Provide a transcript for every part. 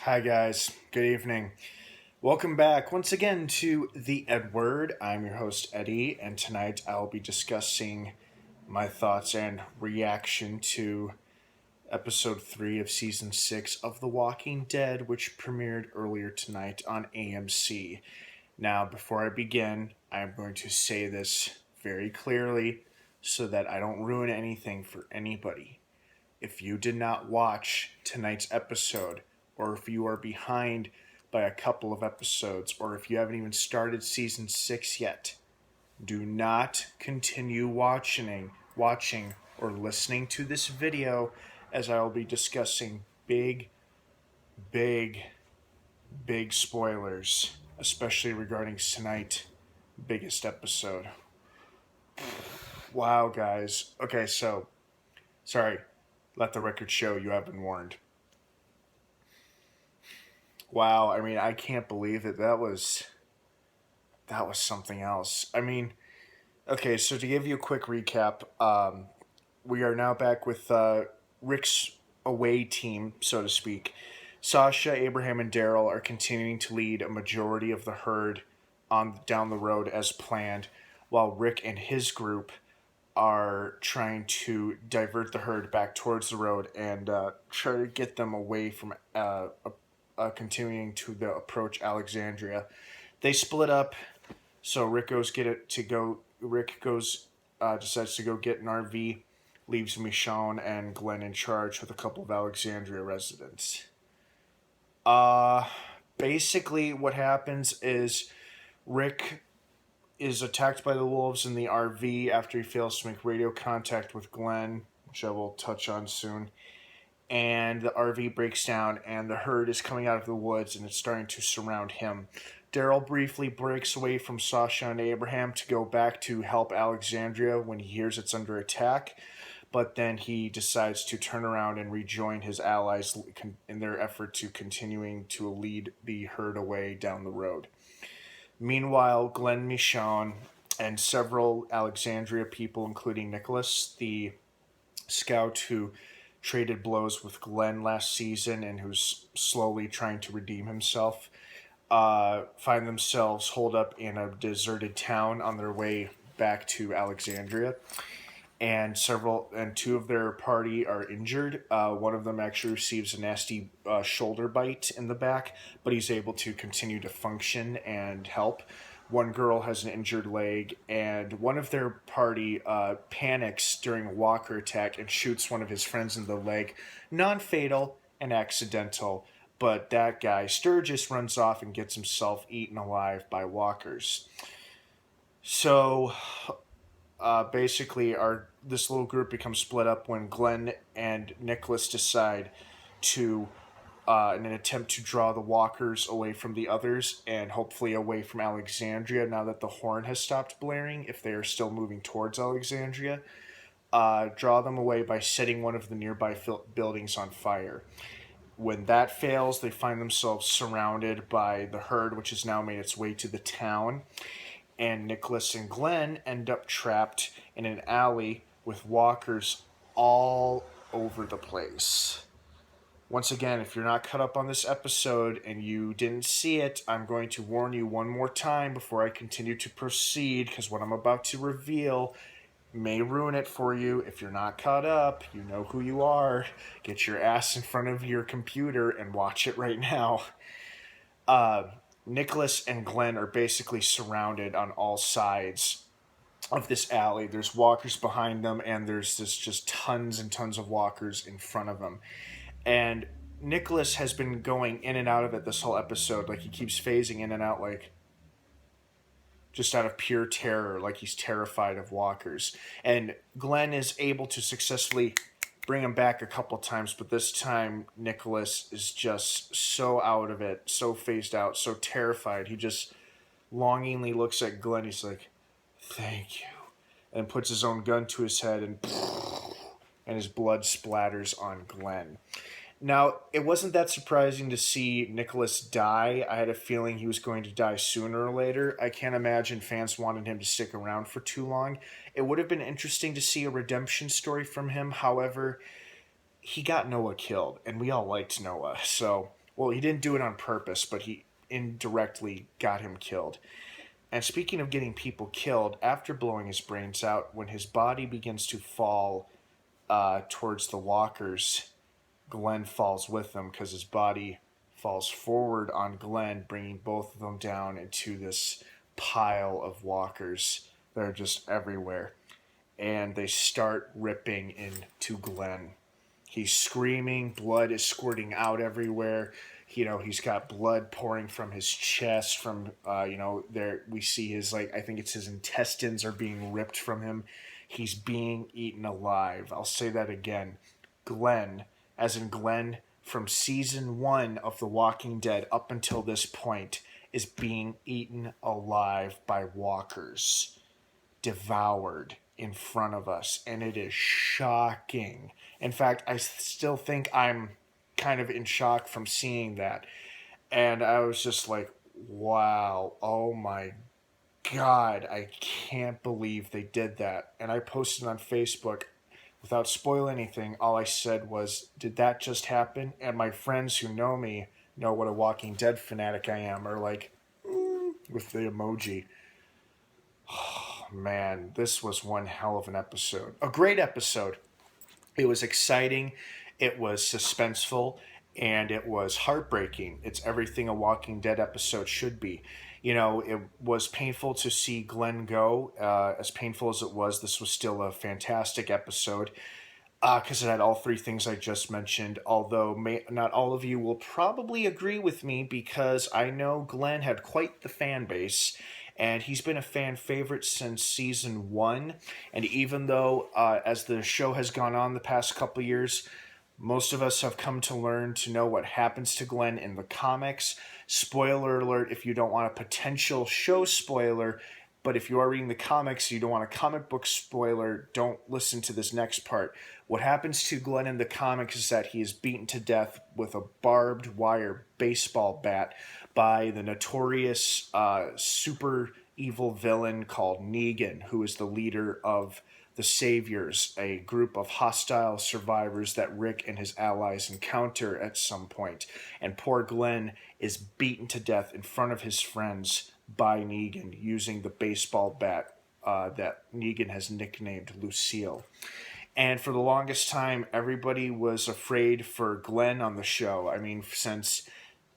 Hi, guys. Good evening. Welcome back once again to the EdWord. I'm your host, Eddie, and tonight I'll be discussing my thoughts and reaction to episode 3 of season 6 of The Walking Dead, which premiered earlier tonight on AMC. Now, before I begin, I'm going to say this very clearly so that I don't ruin anything for anybody. If you did not watch tonight's episode, or if you are behind by a couple of episodes, or if you haven't even started season 6 yet, do not continue watching or listening to this video, as I will be discussing big, big, big spoilers, especially regarding tonight's biggest episode. Wow, guys. Okay, so sorry. Let the record show you have been warned. Wow, I mean, I can't believe it. That was something else. I mean, okay, so to give you a quick recap, we are now back with Rick's away team, so to speak. Sasha, Abraham, and Daryl are continuing to lead a majority of the herd on down the road as planned, while Rick and his group are trying to divert the herd back towards the road and try to get them away from continuing to approach Alexandria. They split up, so Rick goes get it to go. Rick goes decides to go get an RV, leaves Michonne and Glenn in charge with a couple of Alexandria residents. Uh, Basically, what happens is Rick is attacked by the wolves in the RV after he fails to make radio contact with Glenn, which I will touch on soon. And the RV breaks down, and the herd is coming out of the woods, and it's starting to surround him. Daryl briefly breaks away from Sasha and Abraham to go back to help Alexandria when he hears it's under attack, but then he decides to turn around and rejoin his allies in their effort to continuing to lead the herd away down the road. Meanwhile, Glenn, Michonne, and several Alexandria people, including Nicholas, the scout who traded blows with Glenn last season and who's slowly trying to redeem himself, find themselves holed up in a deserted town on their way back to Alexandria. And two of their party are injured. One of them actually receives a nasty shoulder bite in the back, but he's able to continue to function and help. One girl has an injured leg, and one of their party panics during a walker attack and shoots one of his friends in the leg. Non-fatal and accidental, but that guy, Sturgis, runs off and gets himself eaten alive by walkers. So basically, this little group becomes split up when Glenn and Nicholas decide to, in an attempt to draw the walkers away from the others and hopefully away from Alexandria now that the horn has stopped blaring, if they are still moving towards Alexandria, draw them away by setting one of the nearby buildings on fire. When that fails, they find themselves surrounded by the herd, which has now made its way to the town. And Nicholas and Glenn end up trapped in an alley with walkers all over the place. Once again, if you're not caught up on this episode and you didn't see it, I'm going to warn you one more time before I continue to proceed, because what I'm about to reveal may ruin it for you. If you're not caught up, you know who you are. Get your ass in front of your computer and watch it right now. Nicholas and Glenn are basically surrounded on all sides of this alley. There's walkers behind them, and there's just tons and tons of walkers in front of them. And Nicholas has been going in and out of it this whole episode. Like, he keeps phasing in and out, like, just out of pure terror, like he's terrified of walkers. And Glenn is able to successfully bring him back a couple times, but this time Nicholas is just so out of it, so phased out, so terrified. He just longingly looks at Glenn. He's like, "Thank you," and puts his own gun to his head, and his blood splatters on Glenn. Now, it wasn't that surprising to see Nicholas die. I had a feeling he was going to die sooner or later. I can't imagine fans wanted him to stick around for too long. It would have been interesting to see a redemption story from him. However, he got Noah killed, and we all liked Noah. So Well, he didn't do it on purpose, but he indirectly got him killed. And speaking of getting people killed, after blowing his brains out, when his body begins to fall towards the walkers, Glenn falls with them because his body falls forward on Glenn, bringing both of them down into this pile of walkers that are just everywhere. And they start ripping into Glenn. He's screaming, blood is squirting out everywhere. He's got blood pouring from his chest. From there we see his, like, I think it's his intestines are being ripped from him. He's being eaten alive. I'll say that again. Glenn, as in Glenn from season 1 of The Walking Dead up until this point, is being eaten alive by walkers, devoured in front of us, and it is shocking. In fact, I still think I'm kind of in shock from seeing that. And I was just like, wow, oh my God, I can't believe they did that. And I posted on Facebook, without spoiling anything, all I said was, did that just happen? And my friends who know me know what a Walking Dead fanatic I am, are like, with the emoji. Oh, man, this was one hell of an episode. A great episode. It was exciting, it was suspenseful, and it was heartbreaking. It's everything a Walking Dead episode should be. It was painful to see Glenn go. As painful as it was, this was still a fantastic episode because it had all three things I just mentioned, although not all of you will probably agree with me because I know Glenn had quite the fan base, and he's been a fan favorite since season 1. And even though, as the show has gone on the past couple years, most of us have come to learn to know what happens to Glenn in the comics. Spoiler alert if you don't want a potential show spoiler, but if you are reading the comics, you don't want a comic book spoiler, don't listen to this next part. What happens to Glenn in the comics is that he is beaten to death with a barbed wire baseball bat by the notorious super evil villain called Negan, who is the leader of the Saviors, a group of hostile survivors that Rick and his allies encounter at some point. And poor Glenn is beaten to death in front of his friends by Negan using the baseball bat that Negan has nicknamed Lucille. And for the longest time, everybody was afraid for Glenn on the show. I mean, since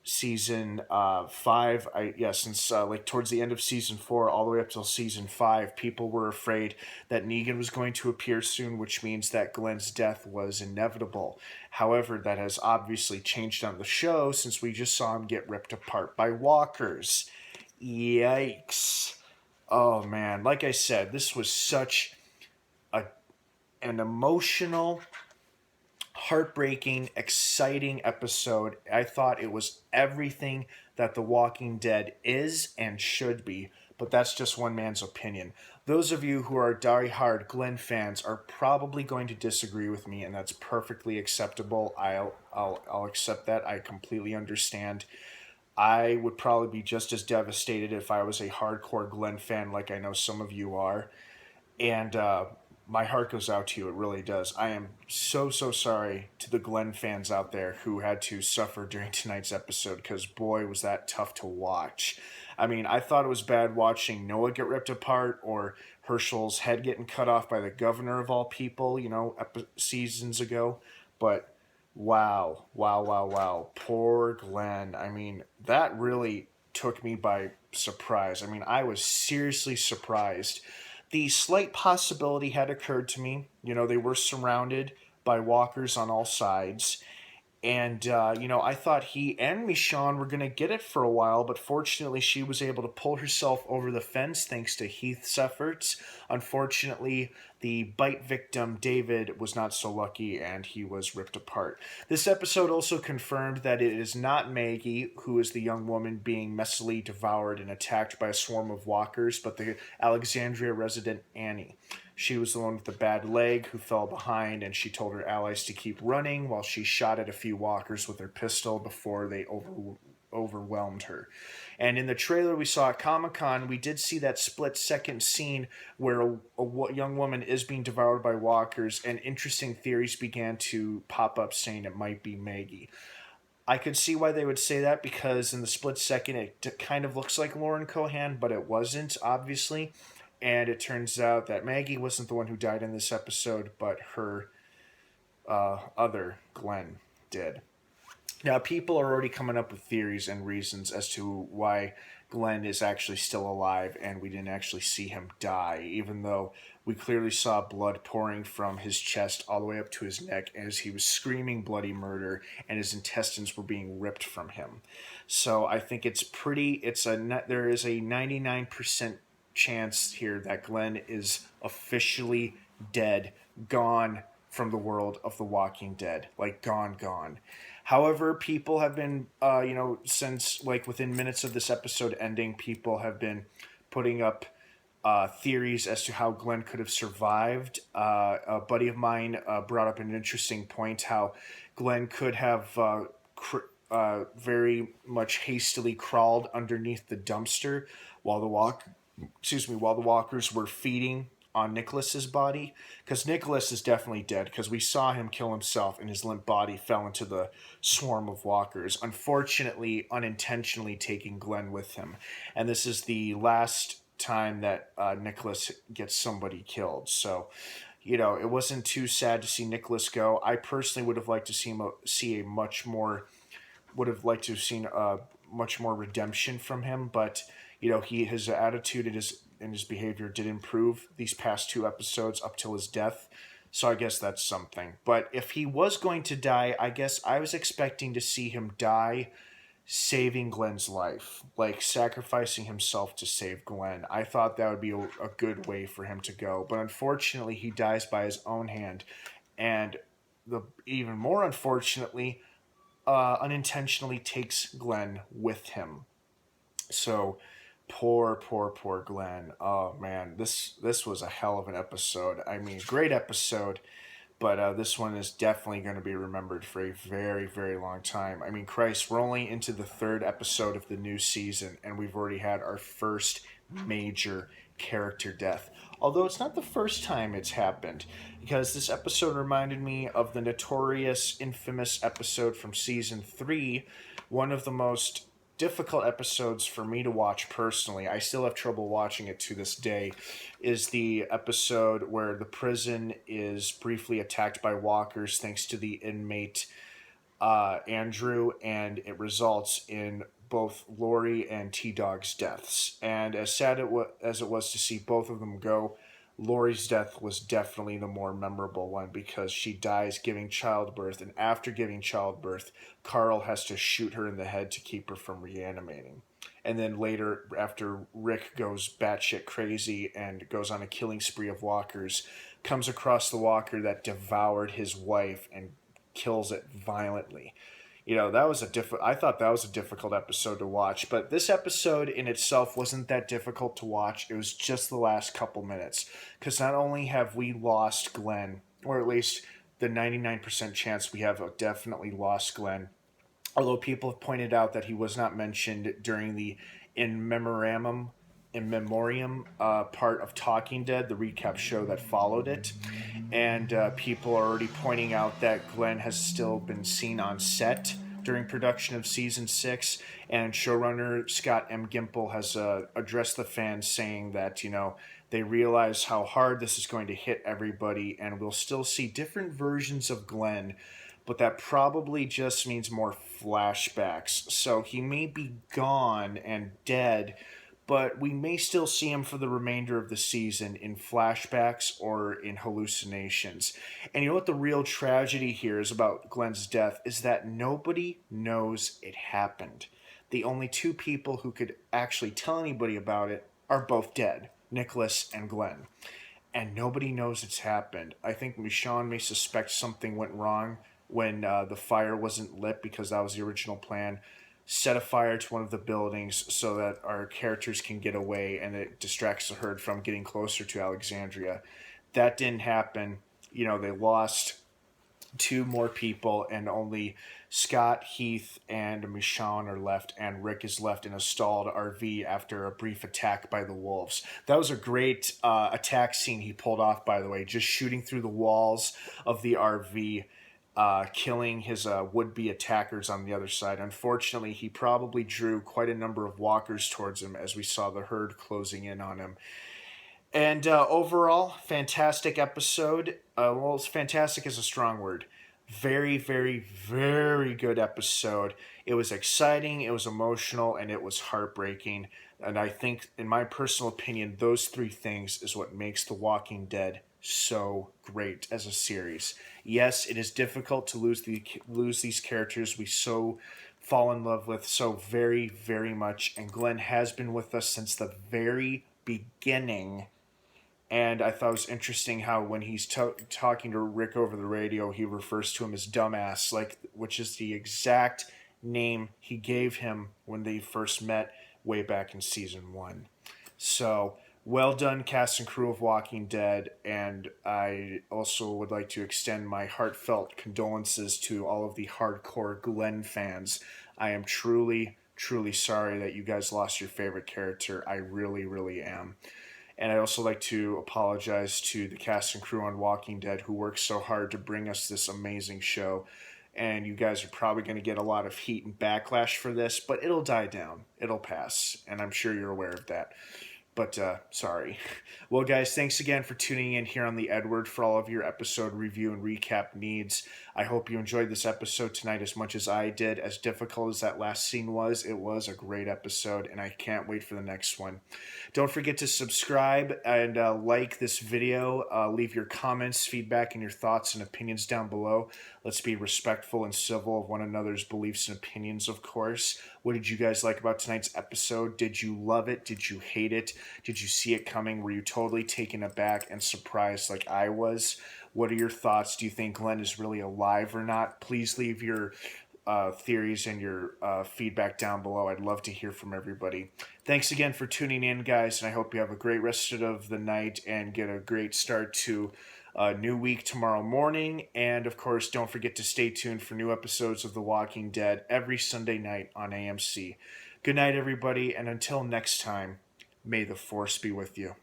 season 5, since like towards the end of season 4 all the way up till season 5, people were afraid that Negan was going to appear soon, which means that Glenn's death was inevitable. However, that has obviously changed on the show since we just saw him get ripped apart by walkers. Yikes. Oh man, like I said, this was such an emotional, heartbreaking, exciting episode. I thought it was everything that The Walking Dead is and should be, but that's just one man's opinion. Those of you who are die-hard Glenn fans are probably going to disagree with me, and that's perfectly acceptable. I'll accept that. I completely understand. I would probably be just as devastated if I was a hardcore Glenn fan like I know some of you are. And my heart goes out to you. It really does. I am so sorry to the Glenn fans out there who had to suffer during tonight's episode, because boy, was that tough to watch. I mean, I thought it was bad watching Noah get ripped apart or Herschel's head getting cut off by the governor of all people, seasons ago. But wow. Poor Glenn. I mean, that really took me by surprise. I mean, I was seriously surprised. The slight possibility had occurred to me. They were surrounded by walkers on all sides. And, I thought he and Michonne were going to get it for a while, but fortunately she was able to pull herself over the fence thanks to Heath's efforts. Unfortunately, the bite victim, David, was not so lucky, and he was ripped apart. This episode also confirmed that it is not Maggie who is the young woman being messily devoured and attacked by a swarm of walkers, but the Alexandria resident Annie. She was the one with the bad leg who fell behind, and she told her allies to keep running while she shot at a few walkers with her pistol before they overwhelmed her. And in the trailer we saw at Comic-Con, we did see that split-second scene where a young woman is being devoured by walkers, and interesting theories began to pop up saying it might be Maggie. I could see why they would say that, because in the split second kind of looks like Lauren Cohan, but it wasn't, obviously. And it turns out that Maggie wasn't the one who died in this episode, but her other Glenn did. Now, people are already coming up with theories and reasons as to why Glenn is actually still alive and we didn't actually see him die, even though we clearly saw blood pouring from his chest all the way up to his neck as he was screaming bloody murder and his intestines were being ripped from him. So I think there is a 99% chance here that Glenn is officially dead, gone from the world of the Walking Dead, like gone, gone. However, people have been, since like within minutes of this episode ending, people have been putting up theories as to how Glenn could have survived. A buddy of mine brought up an interesting point how Glenn could have very much hastily crawled underneath the dumpster while while the walkers were feeding on Nicholas's body, because Nicholas is definitely dead, because we saw him kill himself and his limp body fell into the swarm of walkers, unfortunately unintentionally taking Glenn with him. And this is the last time that Nicholas gets somebody killed. So, it wasn't too sad to see Nicholas go. I personally would have liked to see a much more would have liked to have seen much more redemption from him, but his attitude and his behavior did improve these past two episodes up till his death. So I guess that's something. But if he was going to die, I guess I was expecting to see him die saving Glenn's life, like sacrificing himself to save Glenn. I thought that would be a good way for him to go, but unfortunately he dies by his own hand, and even more unfortunately, unintentionally takes Glenn with him. So poor Glenn. Oh man, this was a hell of an episode. I mean, great episode, but this one is definitely going to be remembered for a very, very long time. I mean, Christ, we're only into the third episode of the new season, and we've already had our first major character death. Although it's not the first time it's happened, because this episode reminded me of the notorious, infamous episode from season 3, one of the most difficult episodes for me to watch personally. I still have trouble watching it to this day. Is the episode where the prison is briefly attacked by walkers thanks to the inmate Andrew, and it results in both Lori and T Dog's deaths. And as sad as it was to see both of them go, Lori's death was definitely the more memorable one, because she dies giving childbirth, and after giving childbirth, Carl has to shoot her in the head to keep her from reanimating. And then later, after Rick goes batshit crazy and goes on a killing spree of walkers, comes across the walker that devoured his wife and kills it violently. That was I thought that was a difficult episode to watch, but this episode in itself wasn't that difficult to watch. It was just the last couple minutes, because not only have we lost Glenn, or at least the 99% chance we have definitely lost Glenn, although people have pointed out that he was not mentioned during the in memoriam part of Talking Dead, the recap show that followed it. And people are already pointing out that Glenn has still been seen on set during production of season 6, and showrunner Scott M. Gimple has addressed the fans, saying that they realize how hard this is going to hit everybody, and we'll still see different versions of Glenn, but that probably just means more flashbacks. So he may be gone and dead, but we may still see him for the remainder of the season in flashbacks or in hallucinations. And you know what the real tragedy here is about Glenn's death is that nobody knows it happened. The only two people who could actually tell anybody about it are both dead, Nicholas and Glenn. And nobody knows it's happened. I think Michonne may suspect something went wrong when the fire wasn't lit, because that was the original plan. Set a fire to one of the buildings so that our characters can get away, and it distracts the herd from getting closer to Alexandria. That didn't happen. They lost two more people, and only Scott, Heath, and Michonne are left, and Rick is left in a stalled RV after a brief attack by the wolves. That was a great attack scene he pulled off, by the way, just shooting through the walls of the RV. killing his would-be attackers on the other side. Unfortunately, he probably drew quite a number of walkers towards him as we saw the herd closing in on him. And overall, fantastic episode. Well, fantastic is a strong word. Very, very, very good episode. It was exciting, it was emotional, and it was heartbreaking. And I think, in my personal opinion, those three things is what makes The Walking Dead so great as a series. Yes, it is difficult to lose these characters we so fall in love with so very, very much. And Glenn has been with us since the very beginning, and I thought it was interesting how when he's talking to Rick over the radio, he refers to him as dumbass, like, which is the exact name he gave him when they first met way back in season 1. So well done, cast and crew of Walking Dead, and I also would like to extend my heartfelt condolences to all of the hardcore Glenn fans. I am truly, truly sorry that you guys lost your favorite character. I really, really am. And I'd also like to apologize to the cast and crew on Walking Dead who worked so hard to bring us this amazing show. And you guys are probably going to get a lot of heat and backlash for this, but it'll die down. It'll pass. And I'm sure you're aware of that. But sorry. Well, guys, thanks again for tuning in here on the EdWord for all of your episode review and recap needs. I hope you enjoyed this episode tonight as much as I did. As difficult as that last scene was, it was a great episode, and I can't wait for the next one. Don't forget to subscribe and like this video. Leave your comments, feedback, and your thoughts and opinions down below. Let's be respectful and civil of one another's beliefs and opinions, of course. What did you guys like about tonight's episode? Did you love it? Did you hate it? Did you see it coming? Were you totally taken aback and surprised like I was? What are your thoughts? Do you think Glenn is really alive or not? Please leave your theories and your feedback down below. I'd love to hear from everybody. Thanks again for tuning in, guys, and I hope you have a great rest of the night and get a great start to a new week tomorrow morning. And, of course, don't forget to stay tuned for new episodes of The Walking Dead every Sunday night on AMC. Good night, everybody, and until next time, may the Force be with you.